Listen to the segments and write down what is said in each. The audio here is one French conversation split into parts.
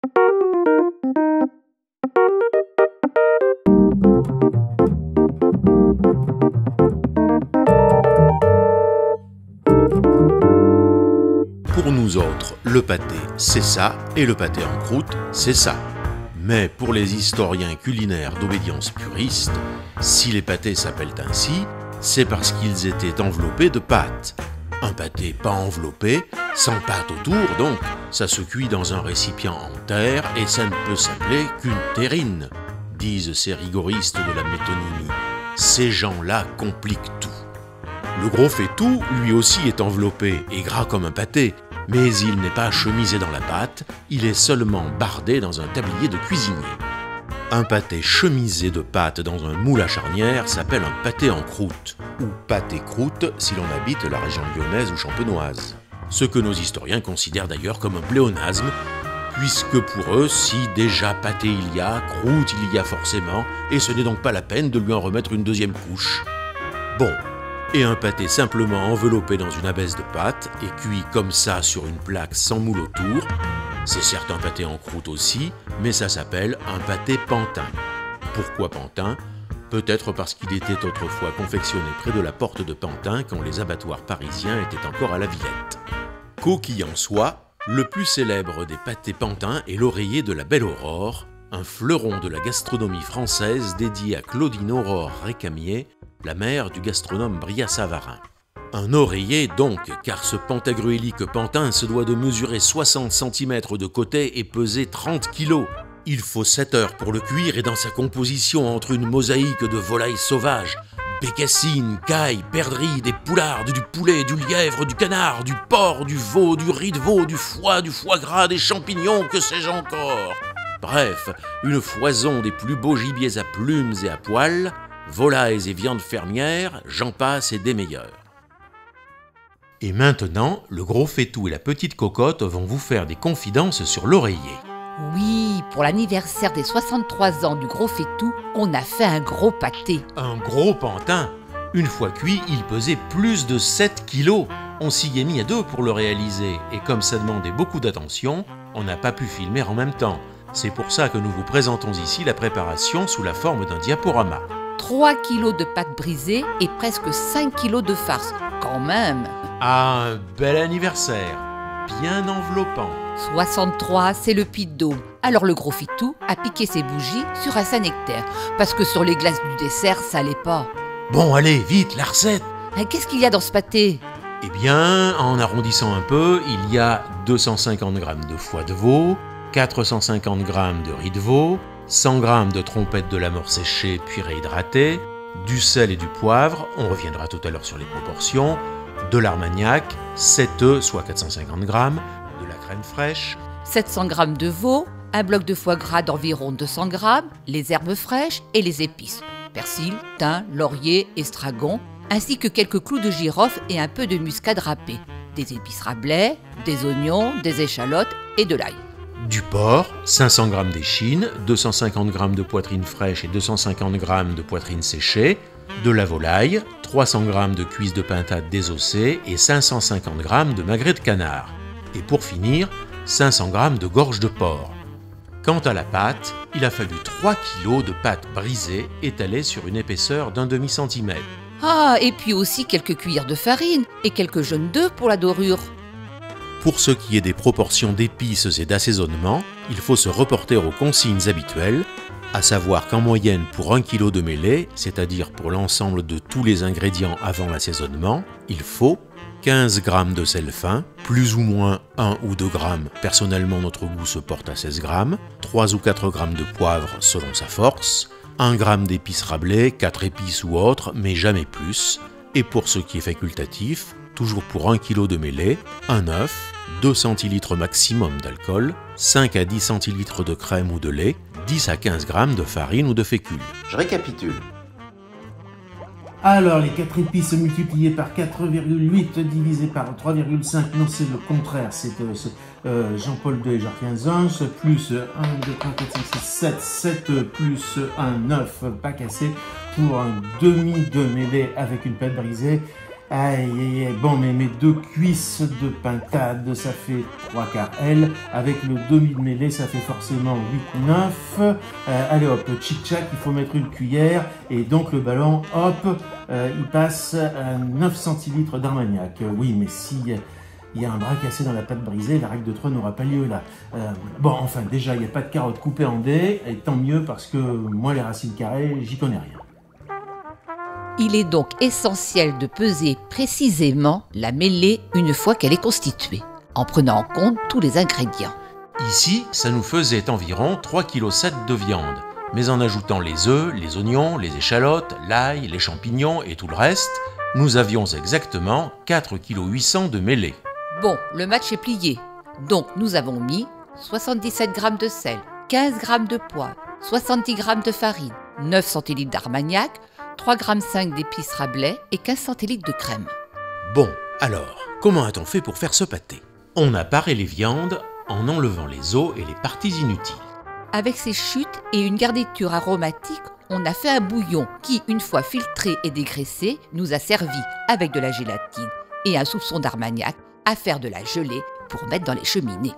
Pour nous autres, le pâté, c'est ça, et le pâté en croûte, c'est ça. Mais pour les historiens culinaires d'obédience puriste, si les pâtés s'appellent ainsi, c'est parce qu'ils étaient enveloppés de pâte. Un pâté pas enveloppé, sans pâte autour donc, ça se cuit dans un récipient en terre et ça ne peut s'appeler qu'une terrine, disent ces rigoristes de la métonymie. Ces gens-là compliquent tout. Le gros faitout, lui aussi, est enveloppé et gras comme un pâté, mais il n'est pas chemisé dans la pâte, il est seulement bardé dans un tablier de cuisinier. Un pâté chemisé de pâte dans un moule à charnière s'appelle un pâté en croûte, ou pâté-croûte si l'on habite la région lyonnaise ou champenoise. Ce que nos historiens considèrent d'ailleurs comme un pléonasme, puisque pour eux, si déjà pâté il y a, croûte il y a forcément, et ce n'est donc pas la peine de lui en remettre une deuxième couche. Bon, et un pâté simplement enveloppé dans une abaisse de pâte et cuit comme ça sur une plaque sans moule autour, c'est certes un pâté en croûte aussi, mais ça s'appelle un pâté pantin. Pourquoi pantin ? Peut-être parce qu'il était autrefois confectionné près de la porte de Pantin quand les abattoirs parisiens étaient encore à la Villette. Quoi qu'il en soit, le plus célèbre des pâtés pantins est l'oreiller de la Belle Aurore, un fleuron de la gastronomie française dédié à Claudine Aurore Récamier, la mère du gastronome Brillat-Savarin. Un oreiller donc, car ce pentagruélique pantin se doit de mesurer 60 cm de côté et peser 30 kg. Il faut 7 heures pour le cuire et dans sa composition entre une mosaïque de volailles sauvages, bécassines, cailles, perdrix, des poulardes, du poulet, du lièvre, du canard, du porc, du veau, du riz de veau, du foie gras, des champignons, que sais-je encore. Bref, une foison des plus beaux gibiers à plumes et à poils, volailles et viandes fermières, j'en passe et des meilleurs. Et maintenant, le gros faitout et la petite cocotte vont vous faire des confidences sur l'oreiller. Oui, pour l'anniversaire des 63 ans du gros faitout, on a fait un gros pâté. Un gros pantin. Une fois cuit, il pesait plus de 7 kilos. On s'y est mis à deux pour le réaliser. Et comme ça demandait beaucoup d'attention, on n'a pas pu filmer en même temps. C'est pour ça que nous vous présentons ici la préparation sous la forme d'un diaporama. 3 kilos de pâte brisée et presque 5 kilos de farce, quand même. Ah, un bel anniversaire, bien enveloppant. 63, c'est le Puy de Dôme. Alors le gros faitout a piqué ses bougies sur un Saint-Nectaire, parce que sur les glaces du dessert, ça allait pas. Bon, allez, vite, la recette. Qu'est-ce qu'il y a dans ce pâté ? Eh bien, en arrondissant un peu, il y a 250 g de foie de veau, 450 g de riz de veau, 100 g de trompette de la mort séchée puis réhydratée, du sel et du poivre, on reviendra tout à l'heure sur les proportions, de l'armagnac, 7 œufs, soit 450 g, de la crème fraîche, 700 g de veau, un bloc de foie gras d'environ 200 g, les herbes fraîches et les épices, persil, thym, laurier, estragon, ainsi que quelques clous de girofle et un peu de muscade râpée, des épices Rabelais, des oignons, des échalotes et de l'ail. Du porc, 500 g d'échine, 250 g de poitrine fraîche et 250 g de poitrine séchée, de la volaille, 300 g de cuisses de pintade désossées et 550 g de magret de canard. Et pour finir, 500 g de gorge de porc. Quant à la pâte, il a fallu 3 kg de pâte brisée étalée sur une épaisseur d'un demi-centimètre. Ah, et puis aussi quelques cuillères de farine et quelques jaunes d'œufs pour la dorure. Pour ce qui est des proportions d'épices et d'assaisonnement, il faut se reporter aux consignes habituelles, à savoir qu'en moyenne pour 1 kg de mêlée, c'est-à-dire pour l'ensemble de tous les ingrédients avant l'assaisonnement, il faut 15 g de sel fin, plus ou moins 1 ou 2 g, personnellement notre goût se porte à 16 g, 3 ou 4 g de poivre selon sa force, 1 g d'épices Rabelais, 4 épices ou autres, mais jamais plus, et pour ce qui est facultatif, toujours pour 1 kg de mêlée, un œuf, 2 centilitres maximum d'alcool, 5 à 10 centilitres de crème ou de lait, 10 à 15 g de farine ou de fécule. Je récapitule. Alors, les 4 épices multipliées par 4,8 divisé par 3,5, non, c'est le contraire, c'est Jean-Paul II et Georges XV, plus 1, 2, 3, 4, 5, 6, 7, 7 plus 1, 9, pas cassé, pour un demi de mêlée avec une pâte brisée. Aïe, aïe, aïe. Bon, mais mes 2 cuisses de pintade, ça fait 3/4 L. Avec le demi de mêlée, ça fait forcément 8-9. Allez hop, tchic-tchac, il faut mettre une cuillère. Et donc le ballon, hop, il passe à 9 centilitres d'Armagnac. Oui, mais si il y a un bras cassé dans la pâte brisée, la règle de 3 n'aura pas lieu là. Bon, enfin, déjà, il n'y a pas de carottes coupées en dés. Et tant mieux parce que moi, les racines carrées, j'y connais rien. Il est donc essentiel de peser précisément la mêlée une fois qu'elle est constituée, en prenant en compte tous les ingrédients. Ici, ça nous faisait environ 3,7 kg de viande, mais en ajoutant les œufs, les oignons, les échalotes, l'ail, les champignons et tout le reste, nous avions exactement 4,8 kg de mêlée. Bon, le match est plié. Donc nous avons mis 77 g de sel, 15 g de poivre, 70 g de farine, 9 centilitres d'Armagnac, 3,5 g d'épices Rabelais et 15 centilitres de crème. Bon, alors, comment a-t-on fait pour faire ce pâté? On a paré les viandes en enlevant les os et les parties inutiles. Avec ces chutes et une garniture aromatique, on a fait un bouillon qui, une fois filtré et dégraissé, nous a servi, avec de la gélatine et un soupçon d'Armagnac, à faire de la gelée pour mettre dans les cheminées.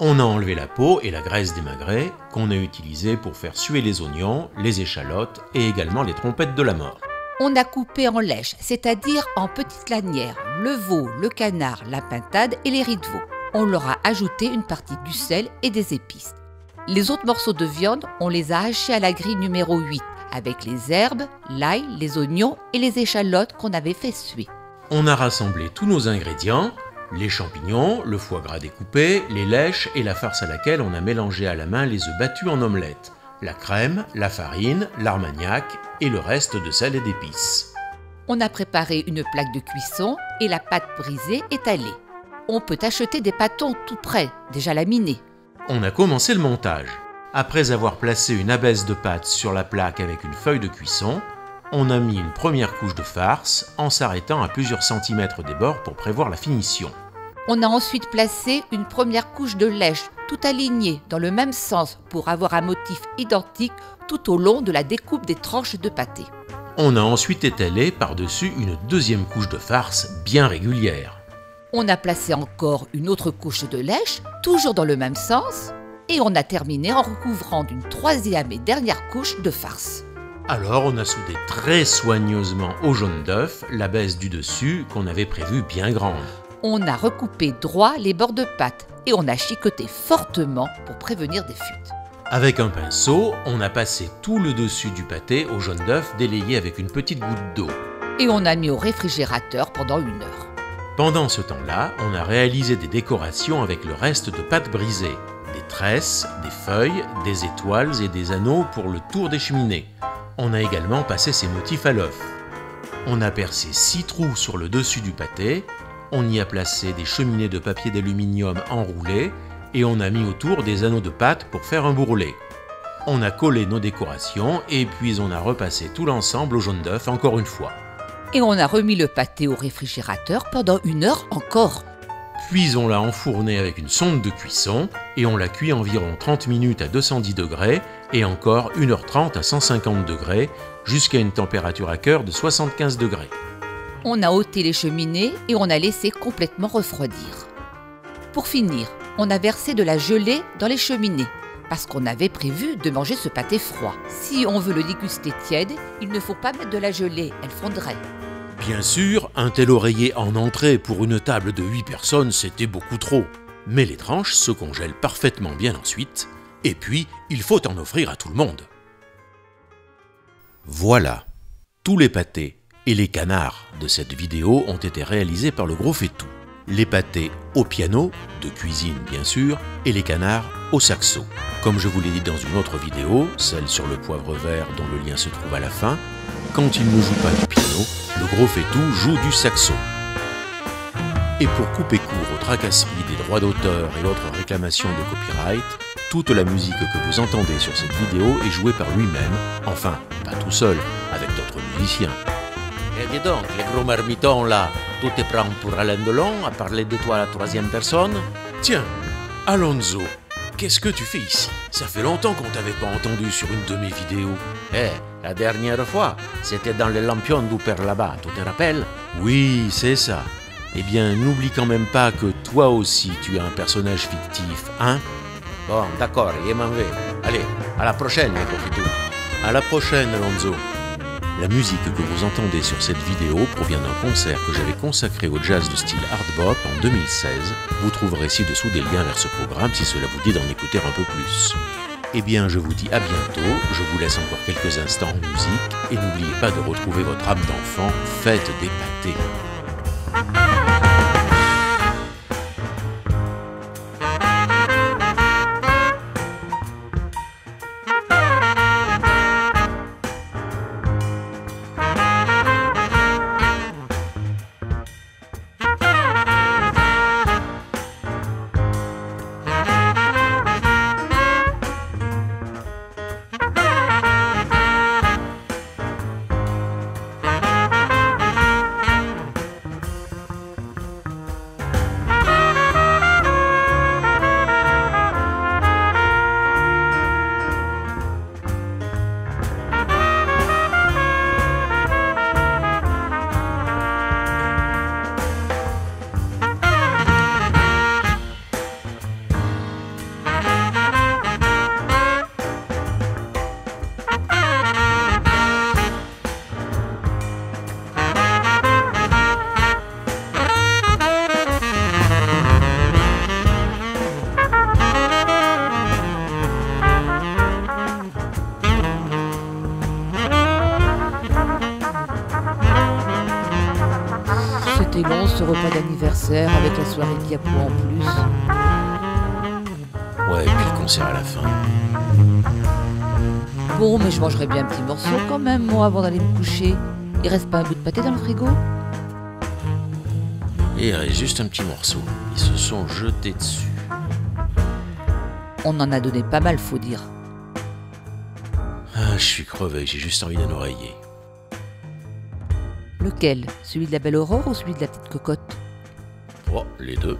On a enlevé la peau et la graisse d'émagrée qu'on a utilisée pour faire suer les oignons, les échalotes et également les trompettes de la mort. On a coupé en lèche, c'est-à-dire en petites lanières, le veau, le canard, la pintade et les riz de veau. On leur a ajouté une partie du sel et des épices. Les autres morceaux de viande, on les a hachés à la grille numéro 8, avec les herbes, l'ail, les oignons et les échalotes qu'on avait fait suer. On a rassemblé tous nos ingrédients, les champignons, le foie gras découpé, les lèches et la farce à laquelle on a mélangé à la main les œufs battus en omelette, la crème, la farine, l'armagnac et le reste de sel et d'épices. On a préparé une plaque de cuisson et la pâte brisée étalée. On peut acheter des pâtons tout prêts, déjà laminés. On a commencé le montage. Après avoir placé une abaisse de pâte sur la plaque avec une feuille de cuisson, on a mis une première couche de farce en s'arrêtant à plusieurs centimètres des bords pour prévoir la finition. On a ensuite placé une première couche de lèche, tout alignée dans le même sens pour avoir un motif identique tout au long de la découpe des tranches de pâté. On a ensuite étalé par-dessus une deuxième couche de farce bien régulière. On a placé encore une autre couche de lèche, toujours dans le même sens, et on a terminé en recouvrant d'une troisième et dernière couche de farce. Alors on a soudé très soigneusement au jaune d'œuf la baisse du dessus qu'on avait prévue bien grande. On a recoupé droit les bords de pâte et on a chicoté fortement pour prévenir des fuites. Avec un pinceau, on a passé tout le dessus du pâté au jaune d'œuf délayé avec une petite goutte d'eau. Et on a mis au réfrigérateur pendant 1 heure. Pendant ce temps-là, on a réalisé des décorations avec le reste de pâte brisée. Des tresses, des feuilles, des étoiles et des anneaux pour le tour des cheminées. On a également passé ces motifs à l'œuf. On a percé 6 trous sur le dessus du pâté, on y a placé des cheminées de papier d'aluminium enroulées et on a mis autour des anneaux de pâte pour faire un bourrelet. On a collé nos décorations et puis on a repassé tout l'ensemble au jaune d'œuf encore une fois. Et on a remis le pâté au réfrigérateur pendant 1 heure encore. Puis on l'a enfourné avec une sonde de cuisson et on l'a cuit environ 30 minutes à 210 degrés et encore 1h30 à 150 degrés jusqu'à une température à cœur de 75 degrés. On a ôté les cheminées et on a laissé complètement refroidir. Pour finir, on a versé de la gelée dans les cheminées parce qu'on avait prévu de manger ce pâté froid. Si on veut le déguster tiède, il ne faut pas mettre de la gelée, elle fondrait. Bien sûr, un tel oreiller en entrée pour une table de 8 personnes, c'était beaucoup trop. Mais les tranches se congèlent parfaitement bien ensuite, et puis il faut en offrir à tout le monde. Voilà, tous les pâtés et les canards de cette vidéo ont été réalisés par le Gros Fait-Tout. Les pâtés au piano, de cuisine bien sûr, et les canards au saxo. Comme je vous l'ai dit dans une autre vidéo, celle sur le poivre vert dont le lien se trouve à la fin, quand il ne joue pas du piano, le Gros Fait-Tout joue du saxo. Et pour couper court aux tracasseries des droits d'auteur et autres réclamations de copyright, toute la musique que vous entendez sur cette vidéo est jouée par lui-même, enfin, pas tout seul, avec d'autres musiciens. Et dis donc, les gros marmitons là, tout te prend pour Alain Delon à parler de toi à la 3e personne? Tiens, Alonso, qu'est-ce que tu fais ici? Ça fait longtemps qu'on t'avait pas entendu sur une de mes vidéos. La dernière fois, c'était dans les lampions d'Upper là-bas, tu te rappelles? Oui, c'est ça. Eh bien, n'oublie quand même pas que toi aussi, tu es un personnage fictif, hein? Bon, d'accord, je m'en vais. Allez, à la prochaine, les coquetous. À la prochaine, Alonso. La musique que vous entendez sur cette vidéo provient d'un concert que j'avais consacré au jazz de style hard bop en 2016. Vous trouverez ci-dessous des liens vers ce programme si cela vous dit d'en écouter un peu plus. Eh bien, je vous dis à bientôt, je vous laisse encore quelques instants en musique, et n'oubliez pas de retrouver votre âme d'enfant faite d'épater. C'était long ce repas d'anniversaire avec la soirée diapo en plus. Ouais, et puis le concert à la fin. Bon, mais je mangerai bien un petit morceau quand même, moi, avant d'aller me coucher. Il reste pas un bout de pâté dans le frigo? Et il reste juste un petit morceau. Ils se sont jetés dessus. On en a donné pas mal, faut dire. Ah, je suis crevé, j'ai juste envie d'un oreiller. Lequel? Celui de la belle Aurore ou celui de la petite cocotte? Oh, les deux.